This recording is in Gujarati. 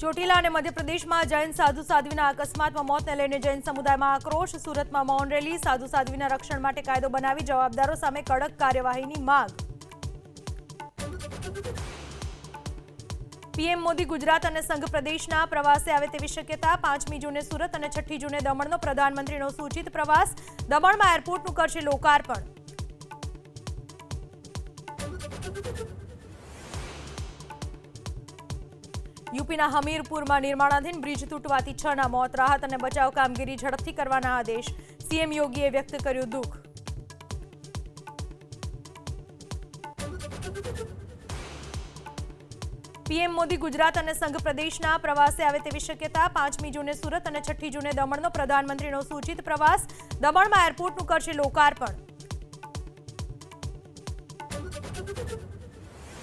ચોટીલા અને મધ્યપ્રદેશમાં જૈન સાધુ સાધ્વીના અકસ્માતમાં મોતને લઈને જૈન સમુદાયમાં આક્રોશ. સુરતમાં મૌન રેલી. સાધુ સાધ્વીના રક્ષણ માટે કાયદો બનાવી જવાબદારો સામે કડક કાર્યવાહીની માંગ. પીએમ મોદી ગુજરાત અને સંઘ પ્રદેશના પ્રવાસે આવે તેવી શક્યતા. 5મી જૂને સુરત અને 6ઠી જૂને દમણનો પ્રધાનમંત્રીનો સૂચિત પ્રવાસ. દમણમાં એરપોર્ટનું કરશે લોકાર્પણ. યુપીના હમીરપુરમાં નિર્માણાધીન બ્રિજ તૂટવાથી 6ના મોત. રાહત અને બચાવ કામગીરી ઝડપથી કરવાના આદેશ. સીએમ યોગીએ વ્યક્ત કર્યું દુઃખ. પીએમ મોદી ગુજરાત અને સંઘ પ્રદેશના પ્રવાસે આવે તેવી શક્યતા. 5મી જૂને સુરત અને 6ઠી જૂને દમણનો પ્રધાનમંત્રીનો સૂચિત પ્રવાસ. દમણમાં એરપોર્ટનું કરશે લોકાર્પણ.